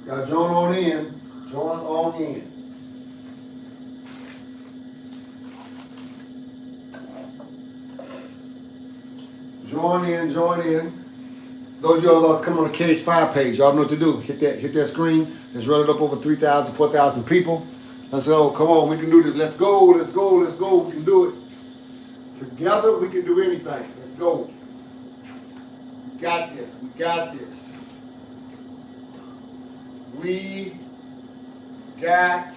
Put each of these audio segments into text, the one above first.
Y'all join on in. Join on in. Join in, join in. Those of y'all that's coming on the KH5 page, y'all know what to do. Hit that screen. Let's run it up over 3,000, 4,000 people. Let's go. Come on, we can do this. Let's go, let's go, let's go. We can do it. Together, we can do anything. Let's go. We got this. We got this. We got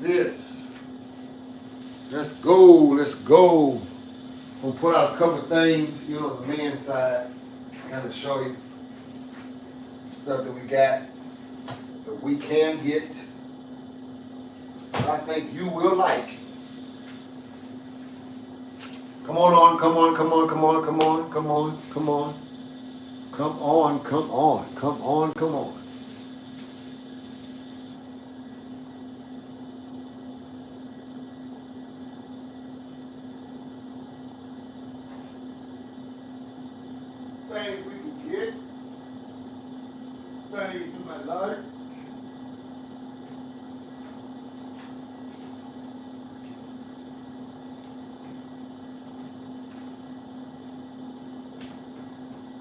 this. Let's go. Let's go. We'll put out a couple of things, you know, on the men's side, kind of show you stuff that we got, that we can get, that I think you will like. Come on, come on, come on, come on, come on, come on, come on. Come on, come on, come on, come on. Things we can get, things you might like.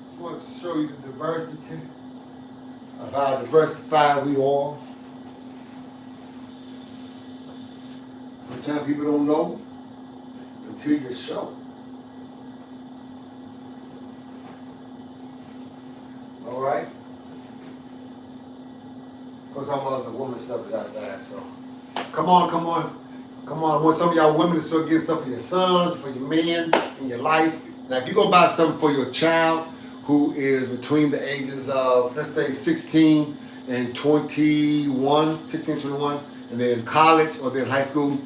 Just want to show you the diversity of how diversified we are. Sometimes people don't know until you show. All right? Because some of the woman stuff is outside, so. Come on, come on. Come on. I want some of y'all women to start getting stuff for your sons, for your men, in your life. Now, if you're going to buy something for your child who is between the ages of, let's say, 16 and 21, 16, 21, and then in college or then high school,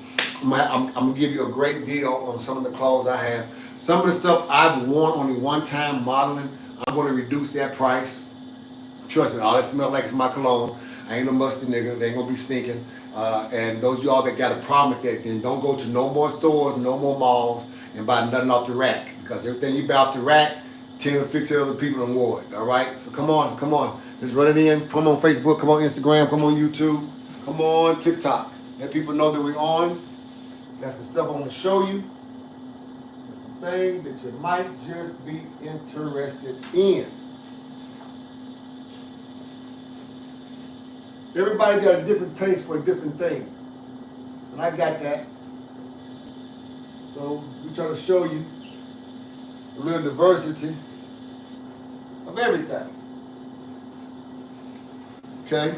I'm going to give you a great deal on some of the clothes I have. Some of the stuff I've worn only one time modeling, I'm going to reduce that price. Trust me, all that smell like it's my cologne. I ain't no musty nigga. They ain't going to be stinking. And those of y'all that got a problem with that, then don't go to no more stores, no more malls, and buy nothing off the rack. Because everything you buy off the rack, 10 or 15 other people done wore it. All right? So come on, come on. Let's run it in. Come on Facebook, come on Instagram, come on YouTube, come on TikTok. Let people know that we're on. Got some stuff I want to show you. There's some things that you might just be interested in. Everybody got a different taste for a different thing. And I got that. So we try to show you a little diversity of everything. Okay?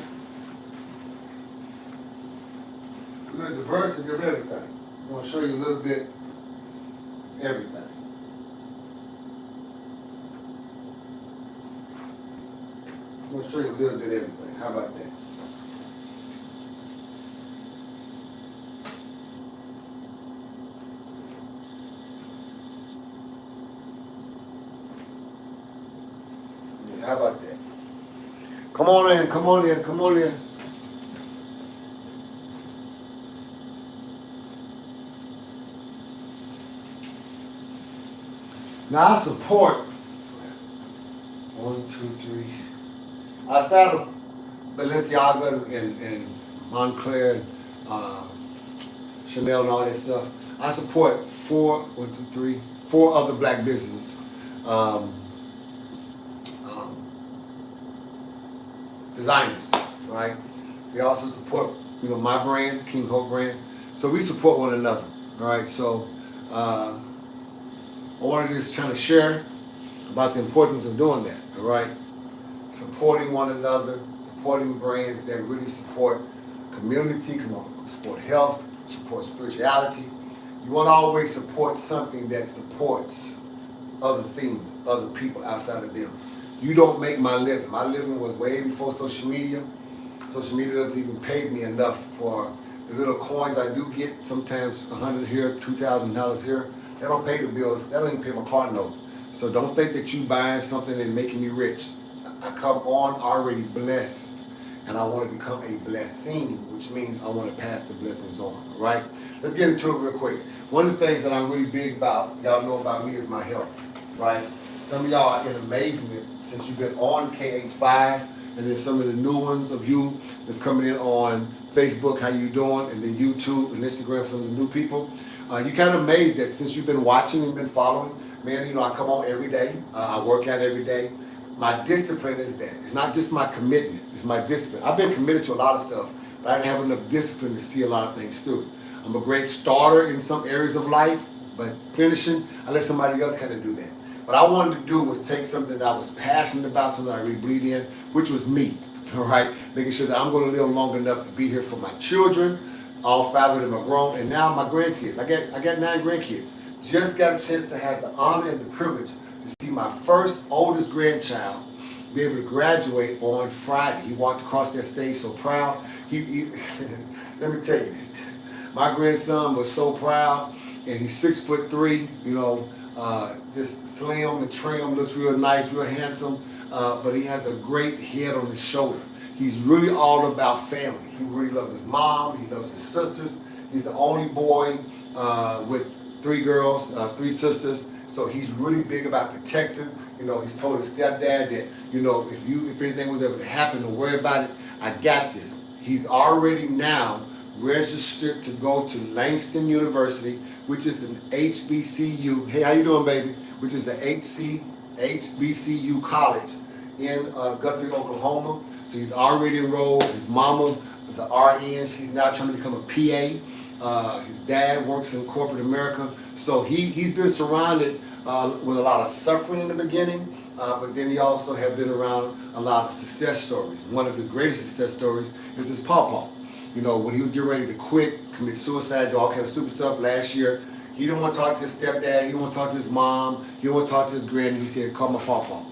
A little diversity of everything. I'm going to show you a little bit of everything. I'm going to show you a little bit of everything. How about that? Yeah, how about that? Come on in, come on in, come on in. Now I support 1, 2, 3. Outside of Balenciaga and Montclair, Chanel and all that stuff, I support 4 other black businesses. Designers, right? We also support, my brand, KingHulk brand. So we support one another, all right? So I wanted to just kind of share about the importance of doing that, all right? Supporting one another, supporting brands that really support community, support health, support spirituality. You want to always support something that supports other things, other people outside of them. You don't make my living. My living was way before social media. Social media doesn't even pay me enough for the little coins I do get, sometimes $100 here, $2,000 here. They don't pay the bills. They don't even pay my car note. So don't think that you buying something and making me rich. I come on already blessed, and I want to become a blessing, which means I want to pass the blessings on, right? Let's get into it real quick. One of the things that I'm really big about, y'all know about me, is my health, right? Some of y'all are in amazement since you've been on KH5. and then some of the new ones of you that's coming in on Facebook, how you doing, and then YouTube and Instagram, some of the new people. You kind of amazed that since you've been watching and been following, man, you know, I come on every day. I work out every day. My discipline is that. It's not just my commitment, it's my discipline. I've been committed to a lot of stuff, but I didn't have enough discipline to see a lot of things through. I'm a great starter in some areas of life, but finishing, I let somebody else kind of do that. What I wanted to do was take something that I was passionate about, something I really believed in, which was me, all right? Making sure that I'm going to live long enough to be here for my children. All 5 of them are grown, and now my grandkids. I got 9 grandkids. Just got a chance to have the honor and the privilege to see my first oldest grandchild be able to graduate on Friday. He walked across that stage so proud. Let me tell you, my grandson was so proud, and he's 6'3", you know, just slim and trim, looks real nice, real handsome, but he has a great head on his shoulder. He's really all about family. He really loves his mom, he loves his sisters. He's the only boy with 3 girls, 3 sisters, so he's really big about protecting. You know, he's told his stepdad that, you know, if anything was ever to happen, don't worry about it, I got this. He's already now registered to go to Langston University, which is an HBCU. Hey, how you doing, baby? Which is an HBCU college in Guthrie, Oklahoma. So he's already enrolled. His mama is an RN. She's now trying to become a PA. His dad works in corporate America. So he's been surrounded with a lot of suffering in the beginning, but then he also have been around a lot of success stories. One of his greatest success stories is his pawpaw. You know, when he was getting ready to quit, commit suicide, do all kind of stupid stuff last year, he didn't want to talk to his stepdad, he didn't want to talk to his mom, he didn't want to talk to his granny. He said, call my pawpaw.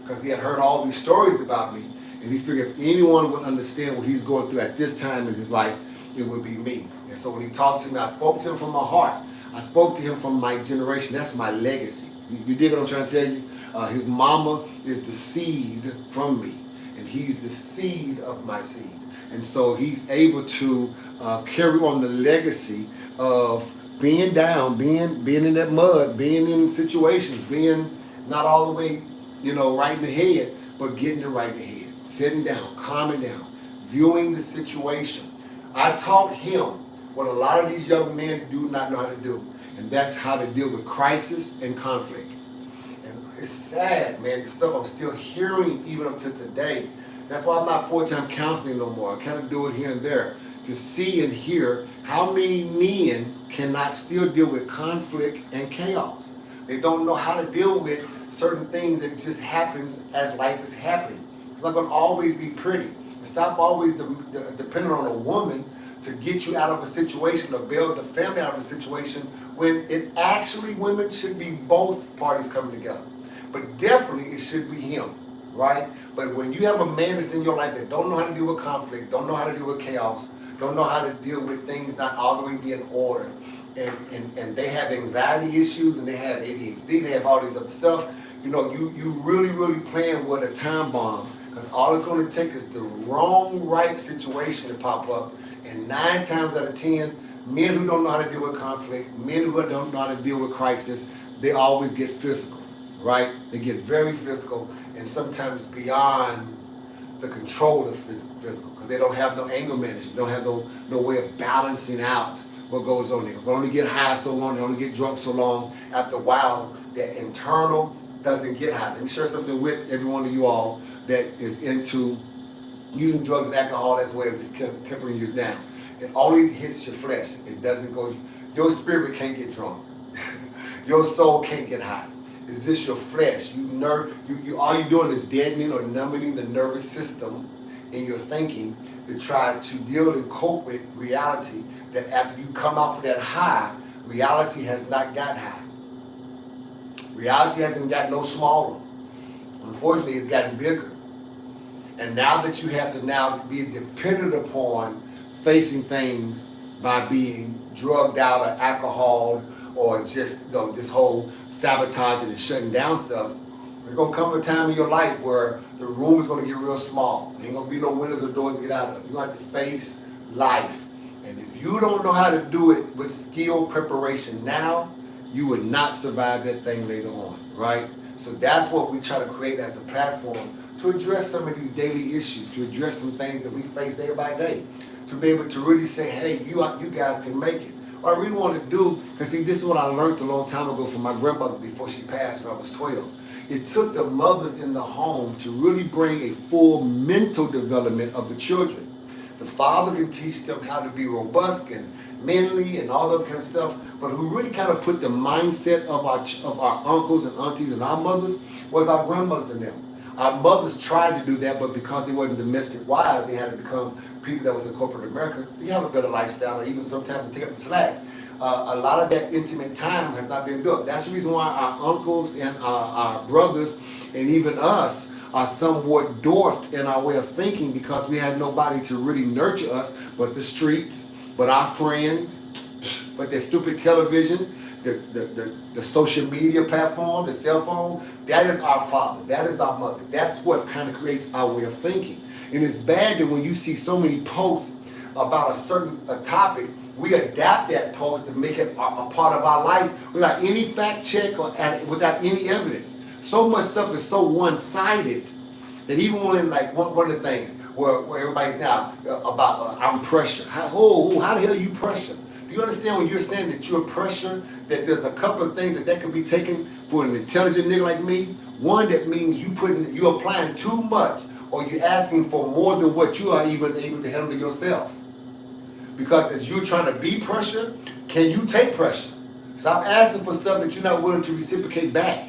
Because he had heard all these stories about me, and he figured if anyone would understand what he's going through at this time in his life, it would be me. And so when he talked to me, I spoke to him from my heart. I spoke to him from my generation. That's my legacy. You dig what I'm trying to tell you? His mama is the seed from me, and he's the seed of my seed. And so he's able to carry on the legacy of being down, being in that mud, being in situations, being not all the way, you know, right in the head, but getting it right in the head, sitting down, calming down, viewing the situation. I taught him what a lot of these young men do not know how to do, and that's how to deal with crisis and conflict. And it's sad, man, the stuff I'm still hearing even up to today. That's why I'm not full-time counseling no more. I kind of do it here and there to see and hear how many men cannot still deal with conflict and chaos. They don't know how to deal with certain things that just happens as life is happening. It's not going to always be pretty. And stop always depending on a woman to get you out of a situation or build the family out of a situation when it actually, women should be both parties coming together. But definitely it should be him, right? But when you have a man that's in your life that don't know how to deal with conflict, don't know how to deal with chaos, don't know how to deal with things not all the way being ordered, and they have anxiety issues and they have ADHD, they have all these other stuff, you know, you really playing with a time bomb, because all it's going to take is the wrong right situation to pop up, and 9 times out of 10, men who don't know how to deal with conflict, men who don't know how to deal with crisis, they always get physical, right? They get very physical, and sometimes beyond the control of physical, because they don't have no anger management, don't have no way of balancing out what goes on there. They only get high so long, they only get drunk so long. After a while, that internal doesn't get high. Let me share something with every one of you all that is into using drugs and alcohol as a way of just tempering you down. It only hits your flesh. It doesn't go, your spirit can't get drunk. Your soul can't get high. It's just your flesh. All you're doing is deadening or numbing the nervous system in your thinking to try to deal and cope with reality that after you come out for that high, reality has not got high. Reality hasn't got no smaller. Unfortunately, it's gotten bigger. And now that you have to now be dependent upon facing things by being drugged out or alcohol or just, you know, this whole sabotaging and shutting down stuff, there's going to come a time in your life where the room is going to get real small. There ain't going to be no windows or doors to get out of. You're going to have to face life. And if you don't know how to do it with skill preparation now, you would not survive that thing later on, right? So that's what we try to create as a platform to address some of these daily issues, to address some things that we face day by day, to be able to really say, hey, you guys can make it. What I really want to do, because see, this is what I learned a long time ago from my grandmother before she passed when I was 12. It took the mothers in the home to really bring a full mental development of the children. The father can teach them how to be robust and manly and all that kind of stuff, but who really kind of put the mindset of our uncles and aunties and our mothers was our grandmothers and them. Our mothers tried to do that, but because they wasn't domestic wives, they had to become people that was in corporate America. They have a better lifestyle, or even sometimes they take up the slack. A lot of that intimate time has not been built. That's the reason why our uncles and our brothers and even us are somewhat dwarfed in our way of thinking, because we had nobody to really nurture us but the streets, but our friends, but their stupid television, the social media platform, the cell phone. That is our father. That is our mother. That's what kind of creates our way of thinking. And it's bad that when you see so many posts about a topic, we adapt that post to make it a part of our life without any fact check or without any evidence. So much stuff is so one-sided that even when, like, one of the things where everybody's now about I'm pressure. How the hell are you pressure? Do you understand when you're saying that you're pressure, that there's a couple of things that can be taken for an intelligent nigga like me? One, that means you're applying too much, or you're asking for more than what you are even able to handle yourself. Because as you're trying to be pressure, can you take pressure? Stop asking for stuff that you're not willing to reciprocate back.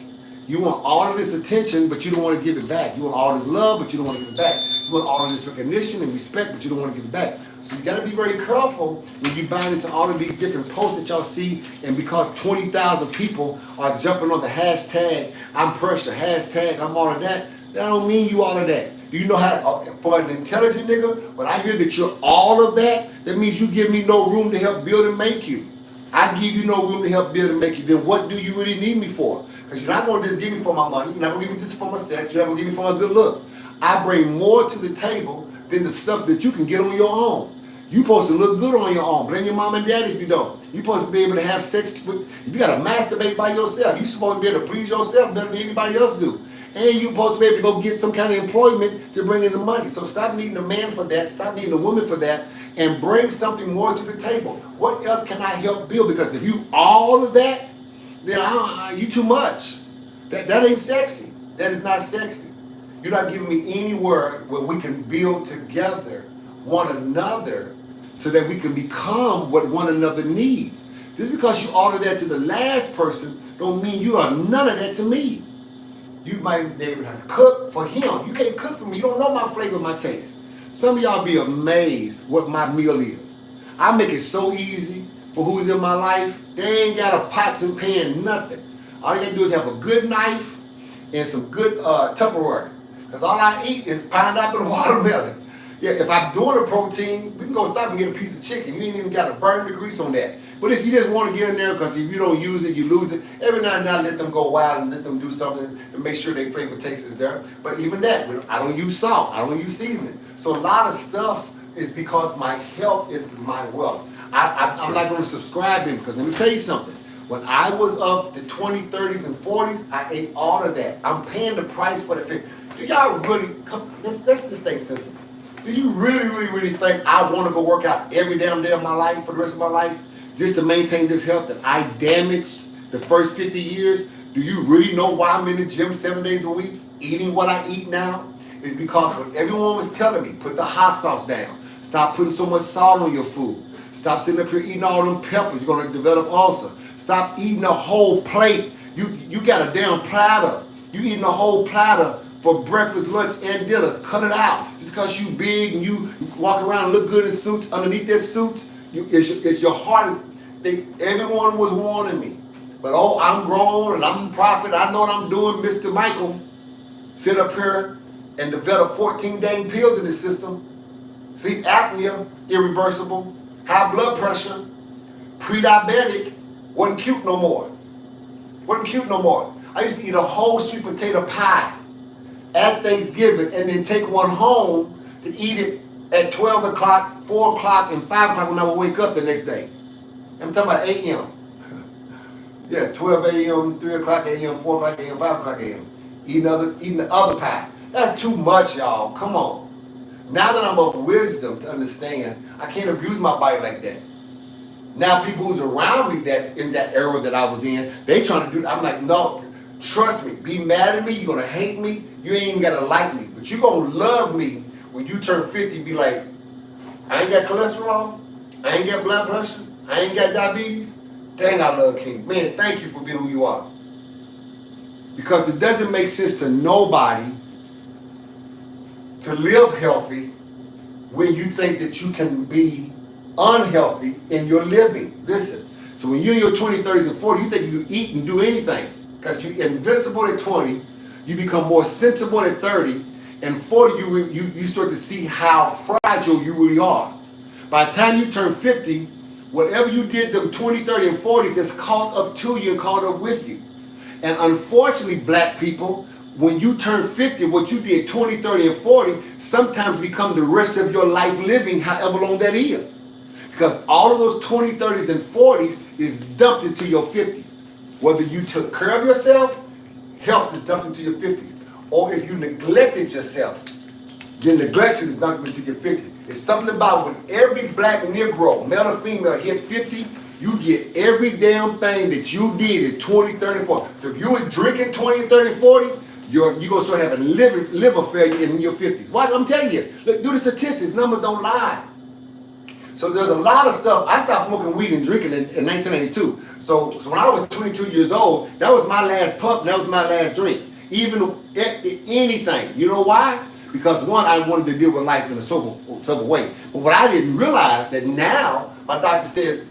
You want all of this attention, but you don't want to give it back. You want all this love, but you don't want to give it back. You want all of this recognition and respect, but you don't want to give it back. So you got to be very careful when you bind into all of these different posts that y'all see, and because 20,000 people are jumping on the hashtag I'm pressure, hashtag I'm all of that don't mean you all of that. Do you know how to, for an intelligent nigga, when I hear that you're all of that, that means you give me no room to help build and make you. I give you no room to help build and make you. Then what do you really need me for? Because you're not going to just give me for my money. You're not going to give me just for my sex. You're not going to give me for my good looks. I bring more to the table than the stuff that you can get on your own. You're supposed to look good on your own. Blame your mom and dad if you don't. You're supposed to be able to have sex with, if you got to masturbate by yourself, you're supposed to be able to please yourself better than anybody else do. And you're supposed to be able to go get some kind of employment to bring in the money. So stop needing a man for that. Stop needing a woman for that. And bring something more to the table. What else can I help build? Because if you all of that, then you too much. That ain't sexy. That is not sexy. You're not giving me any word where we can build together one another so that we can become what one another needs. Just because you order that to the last person don't mean you are none of that to me. You might be able to cook for him. You can't cook for me. You don't know my flavor, my taste. Some of y'all be amazed what my meal is. I make it so easy for who's in my life. They ain't got a pots and pan, nothing. All you gotta do is have a good knife and some good Tupperware. Because all I eat is pineapple and watermelon. Yeah, if I'm doing a protein, we can go stop and get a piece of chicken. You ain't even got to burn the grease on that. But if you just want to get in there, because if you don't use it, you lose it. Every now and then, let them go wild and let them do something to make sure their flavor taste is there. But even that, I don't use salt. I don't use seasoning. So a lot of stuff is because my health is my wealth. I'm not going to subscribe in, because let me tell you something. When I was of the 20s, 30s, and 40s, I ate all of that. I'm paying the price for the thing. Do y'all really, let's just think sensible. Do you really think I want to go work out every damn day of my life for the rest of my life just to maintain this health that I damaged the first 50 years? Do you really know why I'm in the gym 7 days a week eating what I eat now? It's because when everyone was telling me, put the hot sauce down, stop putting so much salt on your food, stop sitting up here eating all them peppers, you're going to develop ulcer, stop eating a whole plate. You got a damn platter. You eating a whole platter for breakfast, lunch, and dinner. Cut it out. Just because you big and you walk around and look good in suits, underneath that suit, it's your heart. Everyone was warning me. But I'm grown and I'm a prophet. I know what I'm doing, Mr. Michael. Sit up here and develop 14 dang pills in the system. Sleep apnea, irreversible. High blood pressure. Pre-diabetic. Wasn't cute no more. Wasn't cute no more. I used to eat a whole sweet potato pie at Thanksgiving and then take one home to eat it at 12 o'clock, 4 o'clock, and 5 o'clock when I would wake up the next day. I'm talking about 8 a.m. Yeah, 12 a.m., 3 o'clock a.m., 4 o'clock a.m., 5 o'clock a.m. Eating the other pie. That's too much, y'all. Come on. Now that I'm of wisdom to understand, I can't abuse my body like that. Now people who's around me that's in that era that I was in, they trying to do, I'm like, no, trust me. Be mad at me. You're going to hate me. You ain't even got to like me. But you're going to love me when you turn 50. Be like, I ain't got cholesterol. I ain't got blood pressure. I ain't got diabetes. Dang, I love King. Man, thank you for being who you are. Because it doesn't make sense to nobody to live healthy when you think that you can be unhealthy in your living. Listen, so when you're in your 20s, 30s, and 40s, you think you can eat and do anything. Because you're invincible at 20, you become more sensible at 30, and 40, you start to see how fragile you really are. By the time you turn 50, whatever you did them 20, 30, and 40s is caught up to you and caught up with you. And unfortunately, black people, when you turn 50, what you did 20, 30, and 40 sometimes become the rest of your life living, however long that is. Because all of those 20, 30s, and 40s is dumped into your 50s. Whether you took care of yourself, health is dumped into your 50s. Or if you neglected yourself, then neglection is dumped into your 50s. It's something about when every black Negro, male or female, hit 50, you get every damn thing that you did at 20, 30, 40. So if you was drinking 20, 30, 40, you're going to start having liver failure in your 50s. Why? I'm telling you, look, do the statistics. Numbers don't lie. So there's a lot of stuff. I stopped smoking weed and drinking in 1992. So when I was 22 years old, that was my last puff, and that was my last drink. Even anything. You know why? Because one, I wanted to deal with life in a sober way. But what I didn't realize that now, my doctor says,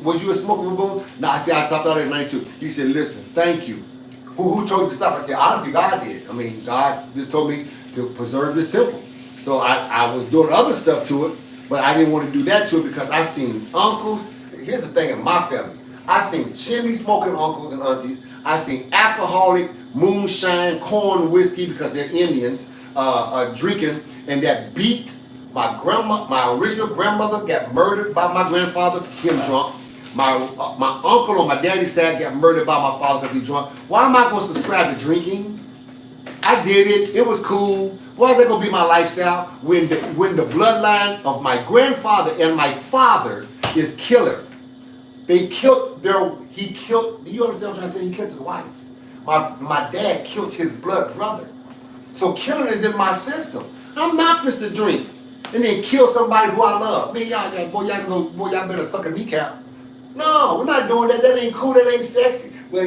was you a smoker before? No, I said, I stopped out at 92. He said, listen, thank you. Who told you to stop? I said, honestly, God did. I mean, God just told me to preserve this temple. So I was doing other stuff to it, but I didn't want to do that to it because I seen uncles. Here's the thing in my family. I seen chimney smoking uncles and aunties. I seen alcoholic, moonshine, corn whiskey, because they're Indians, drinking, and that beat. My original grandmother got murdered by my grandfather, him drunk. My uncle on my daddy's side got murdered by my father because he drunk. Why am I going to subscribe to drinking? I did it. It was cool. Why is that going to be my lifestyle when the bloodline of my grandfather and my father is killer? He killed, do you understand what I'm trying to tell you? He killed his wife. My dad killed his blood brother. So killing is in my system. I'm not supposed to drink and then kill somebody who I love. Man, y'all better suck a kneecap. No, we're not doing that. That ain't cool. That ain't sexy. Well,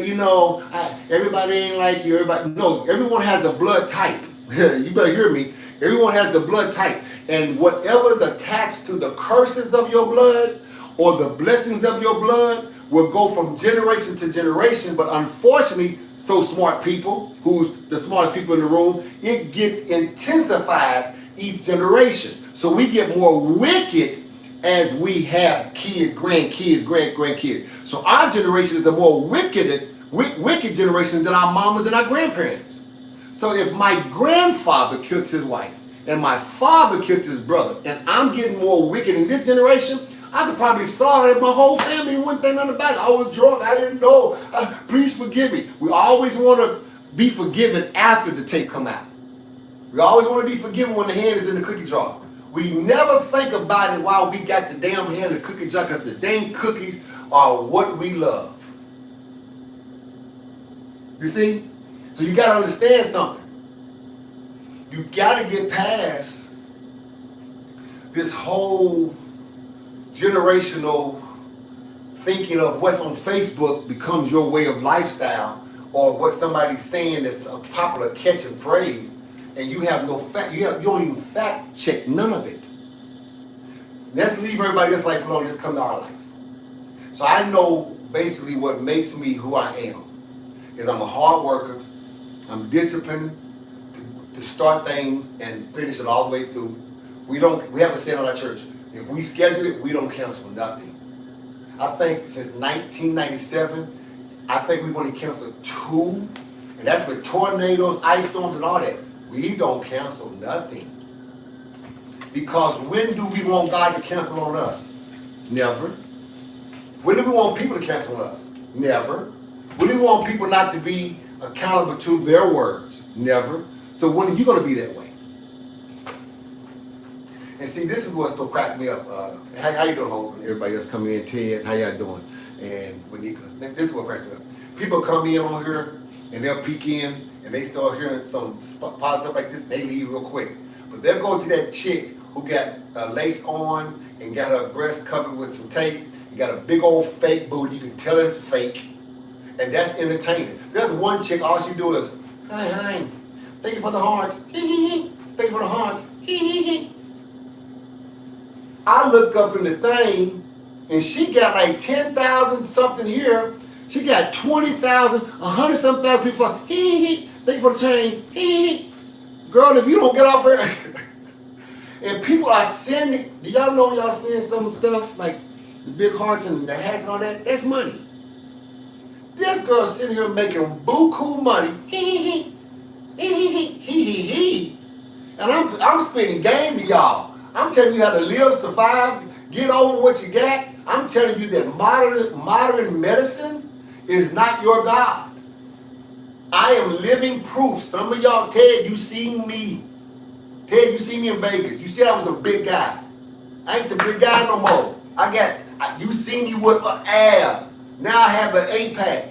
everybody ain't like you. No, everyone has a blood type. You better hear me. Everyone has a blood type. And whatever's attached to the curses of your blood or the blessings of your blood will go from generation to generation. But unfortunately, so smart people, who's the smartest people in the room, it gets intensified each generation. So we get more wicked as we have kids, grandkids, grandkids. So our generation is a more wicked generation than our mamas and our grandparents. So if my grandfather killed his wife and my father killed his brother, and I'm getting more wicked in this generation, I could probably sorry my whole family and wouldn't think nothing about it. I was drunk. I didn't know. Please forgive me. We always want to be forgiven after the tape come out. We always want to be forgiven when the hand is in the cookie jar. We never think about it while we got the damn hand in the cookie jar, because the dang cookies are what we love. You see? So you got to understand something. You got to get past this whole generational thinking of what's on Facebook becomes your way of lifestyle, or what somebody's saying that's a popular catching phrase, and you have no fact, you don't even fact check none of it. Let's leave everybody else's life alone, let's come to our life. So I know basically what makes me who I am is I'm a hard worker, I'm disciplined to start things and finish it all the way through. We have a saying at our church, if we schedule it, we don't cancel nothing. I think since 1997, I think we've only canceled 2, and that's with tornadoes, ice storms, and all that. We don't cancel nothing. Because when do we want God to cancel on us? Never. When do we want people to cancel on us? Never. We didn't want people not to be accountable to their words. Never. So when are you going to be that way? And see, this is what's so cracked me up. How you doing, Hope? Everybody else coming in, Ted, how y'all doing? And Wanika, this is what cracks me up. People come in on here, and they'll peek in, and they start hearing some positive stuff like this, and they leave real quick. But they'll go to that chick who got a lace on, and got her breast covered with some tape, and got a big old fake booty. You can tell it's fake, and that's entertaining. There's one chick, all she do is, hi, thank you for the hearts, thank you for the hearts, I look up in the thing, and she got like 10,000 something here. She got 20,000, 100 something thousand people. Thank you for the change. Girl, if you don't get off her, and people are sending. Do y'all know y'all seeing some stuff like the big hearts and the hats and all that? That's money. This girl's sitting here making buku money. And I'm spitting game to y'all. I'm telling you how to live, survive, get over what you got. I'm telling you that modern medicine is not your God. I am living proof. Some of y'all, Ted, you seen me. Ted, you see me in Vegas. You said I was a big guy. I ain't the big guy no more. You seen me with an ab. Now I have an 8-pack.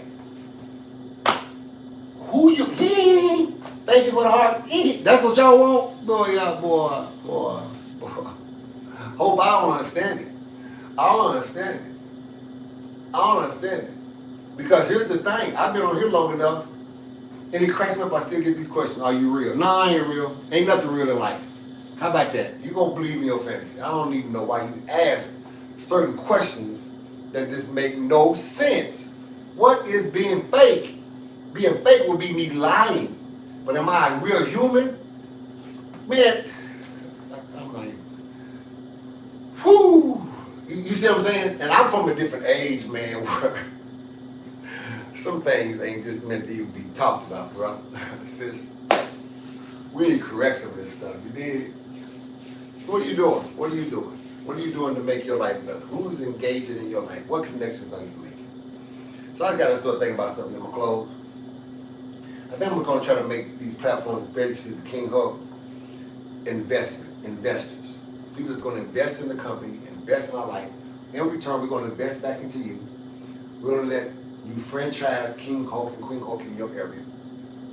Who you, thank you for the heart. That's what y'all want? Boy. Hope I don't understand it. I don't understand it. Because here's the thing. I've been on here long enough, and it cracks me up. I still get these questions. Are you real? No, I ain't real. Ain't nothing real in life. How about that? You gonna believe in your fantasy. I don't even know why you ask certain questions that just make no sense. What is being fake? Being fake would be me lying. But am I a real human? Man, I'm not even. Whoo! You see what I'm saying? And I'm from a different age, man, where some things ain't just meant to even be talked about, bro. Sis, we need to correct some of this stuff. You did? So what are you doing? What are you doing? What are you doing to make your life better? Who's engaging in your life? What connections are you making? So I got to start thinking about something in my clothes. I think I'm going to try to make these platforms, especially the King Hulk, investors. People that's going to invest in the company, invest in our life. In return, we're going to invest back into you. We're going to let you franchise King Hulk and Queen Hulk in your area.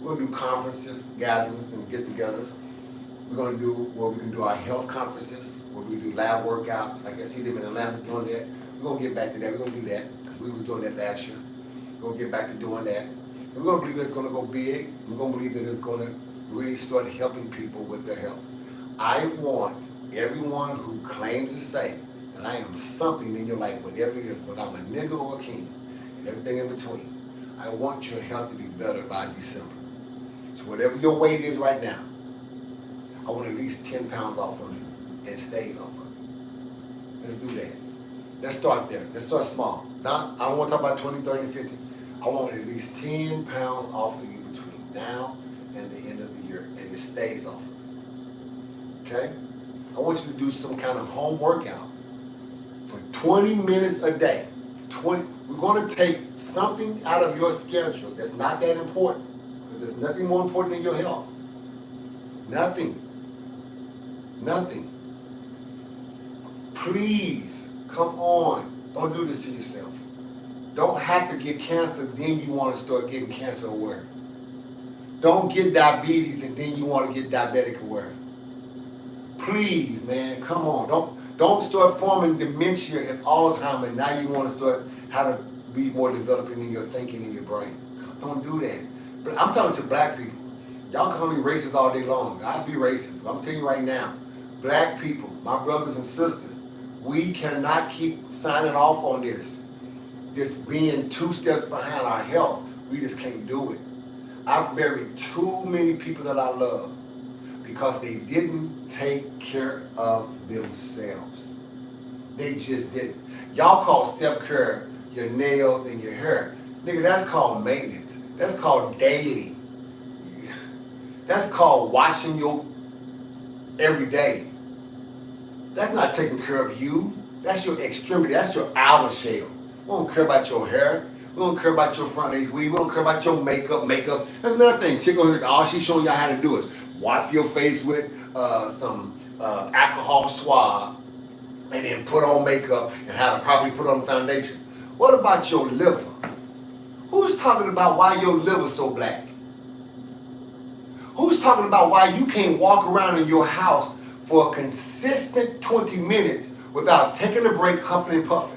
We're going to do conferences, gatherings, and get-togethers. We're going to do where we can do our health conferences, where we do lab workouts. Like I see them in Atlanta doing that. We're going to get back to that. We're going to do that because we were doing that last year. We're going to get back to doing that. We're going to believe that it's going to go big. We're going to believe that it's going to really start helping people with their health. I want everyone who claims to say that I am something in your life, whatever it is, whether I'm a nigga or a king, and everything in between. I want your health to be better by December. So whatever your weight is right now, I want at least 10 pounds off of you and stays off of you. Let's do that. Let's start there. Let's start small. Not, I don't want to talk about 20, 30, 50. I want at least 10 pounds off of you between now and the end of the year, and it stays off of you. Okay? I want you to do some kind of home workout for 20 minutes a day. We're going to take something out of your schedule that's not that important. Because there's nothing more important than your health. Nothing. Please, come on. Don't do this to yourself. Don't have to get cancer, then you want to start getting cancer aware. Don't get diabetes and then you want to get diabetic aware. Please, man, come on. Don't start forming dementia and Alzheimer's. Now you want to start how to be more developing in your thinking in your brain. Don't do that. But I'm talking to black people. Y'all call me racist all day long. I'd be racist. But I'm telling you right now, black people, my brothers and sisters, we cannot keep signing off on this. This being 2 steps behind our health. We just can't do it. I've buried too many people that I love because they didn't take care of themselves. They just didn't. Y'all call self-care your nails and your hair. Nigga, that's called maintenance. That's called daily. That's called washing your every day. That's not taking care of you. That's your extremity. That's your outer shell. We don't care about your hair. We We don't care about your front lace weave. We don't care about your makeup. That's another thing. Chick over here, all she's showing y'all how to do is wipe your face with some alcohol swab and then put on makeup and how to properly put on the foundation. What about your liver? Who's talking about why your liver's so black? Who's talking about why you can't walk around in your house for a consistent 20 minutes without taking a break, huffing and puffing?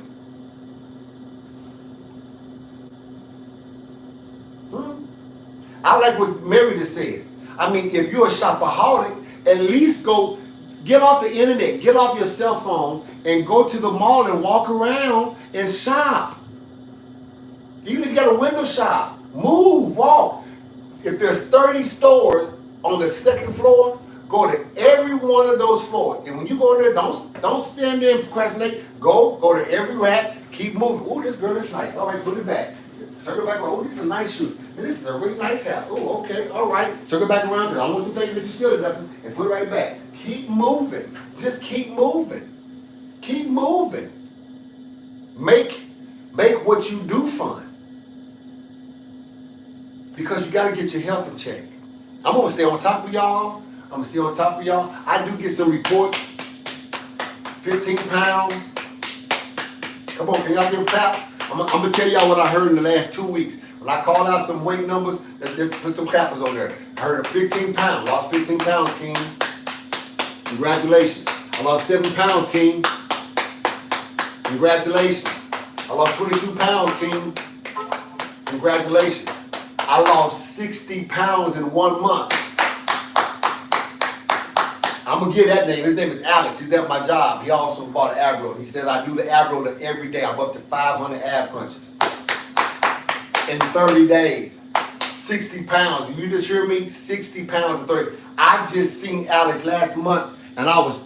I like what Mary just said. I mean, if you're a shopaholic, at least go get off the internet, get off your cell phone, and go to the mall and walk around and shop. Even if you got a window shop, move, walk. If there's 30 stores on the second floor, go to every one of those floors. And when you go in there, don't stand there and procrastinate. Go to every rack, keep moving. Oh, this girl is nice. All right, put it back. Circle back around. Oh, these are nice shoes. And this is a really nice hat. Oh, okay, all right. Circle back around because I don't want you thinking that you're stealing nothing. And put it right back. Keep moving. Just keep moving. Keep moving. Make what you do fun. Because you got to get your health in check. I'm going to stay on top of y'all. I do get some reports. 15 pounds. Come on, can y'all give a clap? I'm going to tell y'all what I heard in the last 2 weeks. When I called out some weight numbers, let's put some clappers on there. I heard of 15 pounds. Lost 15 pounds, King. Congratulations. I lost 7 pounds, King. Congratulations. I lost 22 pounds, King. Congratulations. I lost 60 pounds in 1 month. I'm going to get that name. His name is Alex. He's at my job. He also bought an ab roller. He said I do the ab roller every day. I'm up to 500 ab punches. In 30 days. 60 pounds. You just hear me? 60 pounds in 30. I just seen Alex last month and I was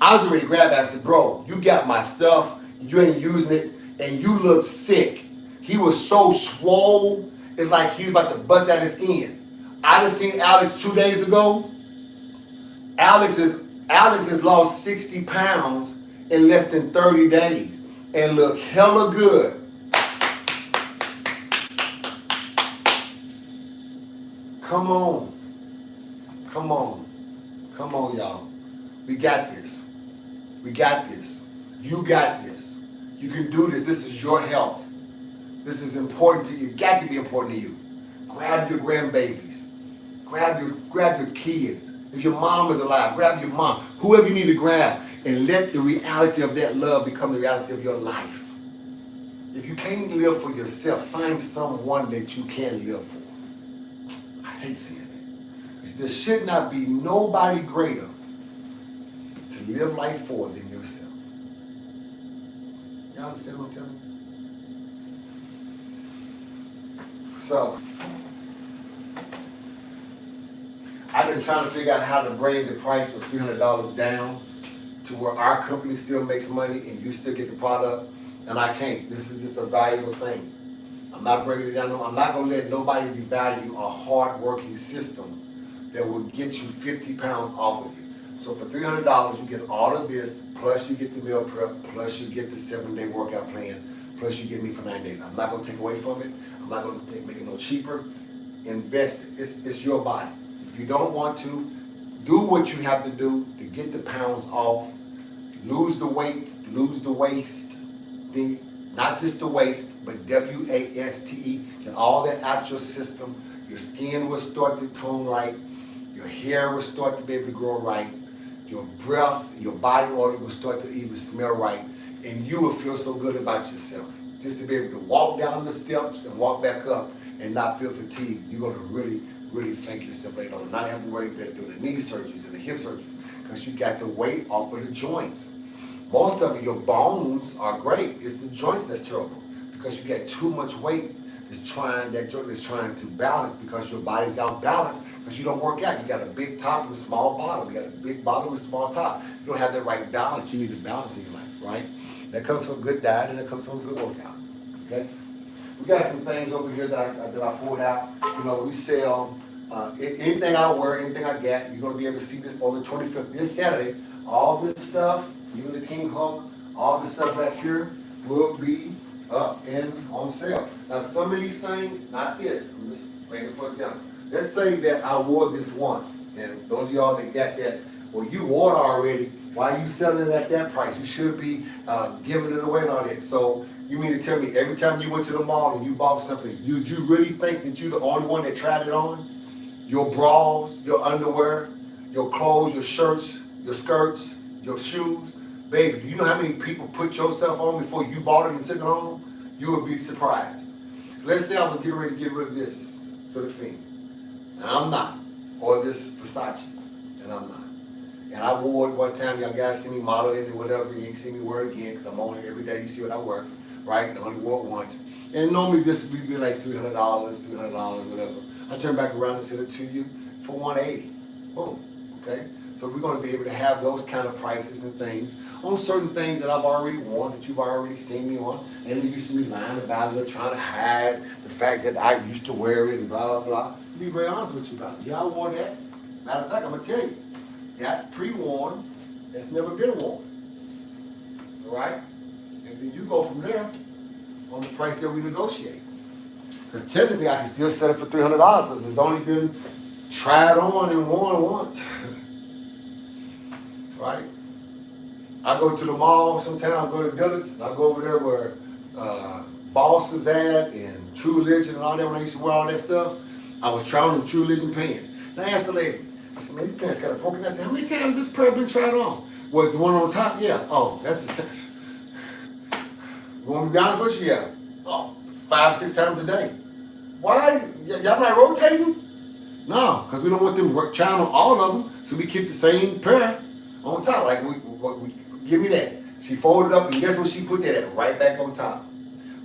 ready to grab it. I said, bro, you got my stuff. You ain't using it. And you look sick. He was so swole. It's like he was about to bust out his skin. I just seen Alex 2 days ago. Alex has lost 60 pounds in less than 30 days and look hella good. Come on. Come on. Come on, y'all. We got this. We got this. You got this. You can do this. This is your health. This is important to you. It got to be important to you. Grab your grandbabies. Grab your kids. If your mom is alive, grab your mom. Whoever you need to grab, and let the reality of that love become the reality of your life. If you can't live for yourself, find someone that you can live for. I hate saying it. There should not be nobody greater to live life for than yourself. Y'all understand what I'm telling you? So, I've been trying to figure out how to bring the price of $300 down to where our company still makes money and you still get the product, and I can't. This is just a valuable thing. I'm not bringing it down. I'm not going to let nobody devalue a hard-working system that will get you 50 pounds off of you. So for $300, you get all of this, plus you get the meal prep, plus you get the 7-day workout plan, plus you get me for 9 days. I'm not going to take away from it. I'm not going to make it no cheaper. Invest it. It's your body. If you don't want to, do what you have to do to get the pounds off. Lose the weight, lose the waist. Not just the waist, but W-A-S-T-E. Get all that out your system. Your skin will start to tone right. Your hair will start to be able to grow right. Your breath, your body odor will start to even smell right. And you will feel so good about yourself. Just to be able to walk down the steps and walk back up and not feel fatigued. You're going to really, really thank yourself later on. Not having to worry about doing the knee surgeries and the hip surgeries because you got the weight off of the joints. Most of your bones are great. It's the joints that's terrible because you got too much weight. That joint is trying to balance because your body's out balanced because you don't work out. You got a big top and a small bottom. You got a big bottom and a small top. You don't have the right balance. You need to balance in your life, right? That comes from a good diet and that comes from a good workout. Okay? We got some things over here that I pulled out. You know, we sell anything I wear, anything I get. You're going to be able to see this on the 25th, this Saturday. All this stuff, even the King Hulk, all this stuff back here will be up and on sale. Now some of these things, not this, I'm just making for example. Let's say that I wore this once, and those of y'all that got that, well, you wore it already, why are you selling it at that price? You should be giving it away and all that. So you mean to tell me every time you went to the mall and you bought something, you really think that you're the only one that tried it on? Your bras, your underwear, your clothes, your shirts, your skirts, your shoes. Baby, do you know how many people put yourself on before you bought it and took it home? You would be surprised. Let's say I was getting ready to get rid of this for the Fiend, and I'm not. Or this Versace, and I'm not. And I wore it one time, y'all guys see me modeling it or whatever, you ain't see me wear it again, because I'm on it every day, you see what I wear, right? And I only wore it once. And normally this would be like $300, whatever. I turn back around and sell it to you for $180. Boom, okay? So we're gonna be able to have those kind of prices and things on certain things that I've already worn, that you've already seen me on, and you used to be lying about it, trying to hide the fact that I used to wear it and blah, blah, blah. To be very honest with you about it. Yeah, I wore that. Matter of fact, I'm gonna tell you, that pre-worn, that's never been worn, all right? And then you go from there on the price that we negotiate. Because technically I can still sell it for $300 because it's only been tried on and worn once, right? I go to the mall sometimes, I go to the Village, and I go over there where Boss is at and True Religion and all that when I used to wear all that stuff. I was trying on the True Religion pants. And I asked the lady, I said, man, these pants got a broken. I said, how many times this pair been tried on? Was the one on top? Yeah. Oh, that's the same. You want me to be honest with you? Yeah. Oh, 5, 6 times a day. Why? Y'all not rotating? No, because we don't want them trying on all of them, so we keep the same pair on top. Like, we give me that. She folded up, and guess what she put that at? Right back on top.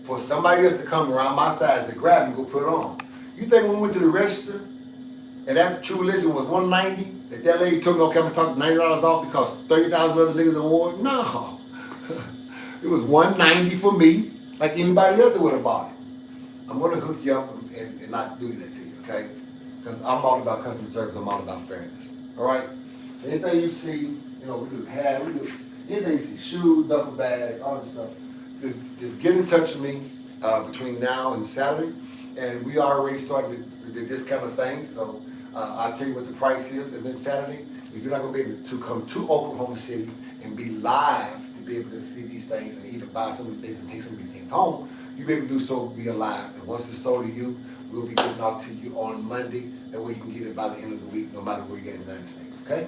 For somebody else to come around my size to grab and go put it on. You think when we went to the register, and that True Religion was $190, that lady took me, okay, I'm gonna talk $90 off because 30,000 other niggas award? No. It was $190 for me, like anybody else that would have bought it. I'm gonna hook you up and not do that to you, okay? Because I'm all about customer service, I'm all about fairness. All right? So anything you see, you know, we do hair, we do anything you see, shoes, duffel bags, all this stuff. Just get in touch with me between now and Saturday, and we already started with this kind of thing. So I'll tell you what the price is, and then Saturday, if you're not gonna be able to come to Oklahoma City and be live to be able to see these things and even buy some of these things and take some of these things home, you'll be able to do so via live. And once it's sold to you, we'll be getting out to you on Monday. That way you can get it by the end of the week, no matter where you're in the United States, okay?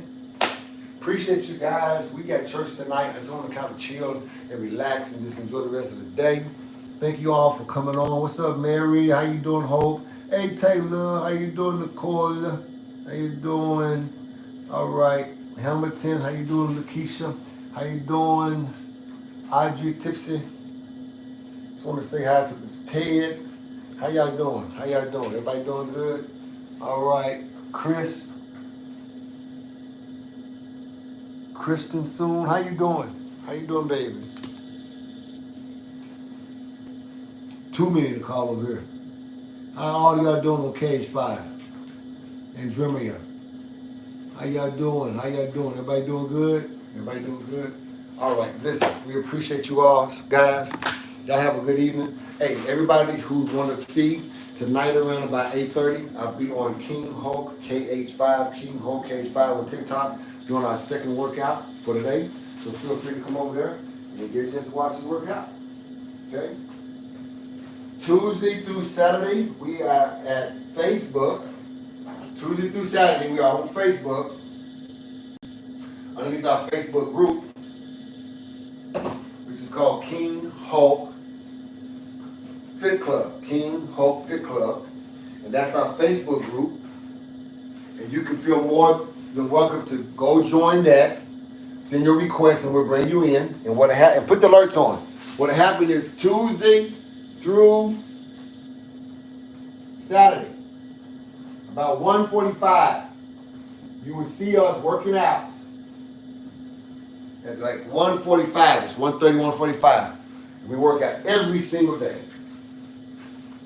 Appreciate you guys. We got church tonight. I just want to kind of chill and relax and just enjoy the rest of the day. Thank you all for coming on. What's up, Mary? How you doing, Hope? Hey, Taylor. How you doing, Nicole? How you doing? All right. Hamilton. How you doing, Lakeisha? How you doing? Audrey, Tipsy. Just want to say hi to Ted. How y'all doing? How y'all doing? Everybody doing good? All right. Chris. Kristen Soon, how you doing? How you doing, baby? Too many to call over here. How all y'all doing on Cage 5? And Dreamer? How y'all doing? How y'all doing? Everybody doing good? Everybody doing good? All right, listen, we appreciate you all, guys. Y'all have a good evening. Hey, everybody who want to see tonight around about 8:30, I'll be on KingHulk KH5, KingHulk KH5 on TikTok, doing our second workout for today. So feel free to come over there and get a chance to watch us work out. Okay? Tuesday through Saturday, we are at Facebook. Tuesday through Saturday, we are on Facebook. Underneath our Facebook group, which is called KingHulk Fit Club. KingHulk Fit Club. And that's our Facebook group. And you can feel more than welcome to go join that. Send your request and we'll bring you in. And and put the alerts on. What happened is Tuesday through Saturday, about 1:45, you will see us working out. At like 1:45, it's 1:30, 1:45. We work out every single day.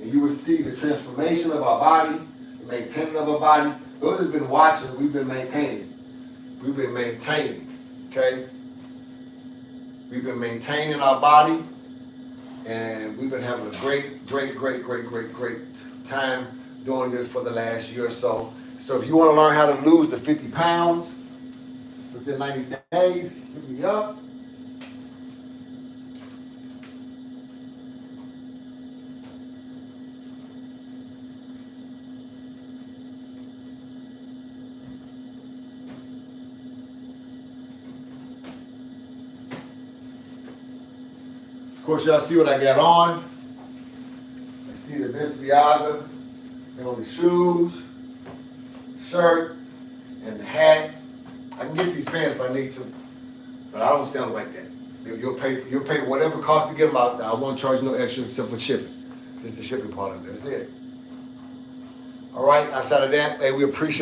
And you will see the transformation of our body, the maintaining of our body. Those that have been watching, we've been maintaining. We've been maintaining, okay? We've been maintaining our body, And we've been having a great time doing this for the last year or so. So if you want to learn how to lose the 50 pounds within 90 days, hit me up. Of course, y'all see what I got on. I see the Balenciaga, and on the shoes, shirt, and the hat. I can get these pants if I need to, but I don't sell them like that. You'll pay whatever it costs to get them out. I won't charge no extra except for shipping. Just the shipping part of it. That's it. All right. Outside of that, hey, we appreciate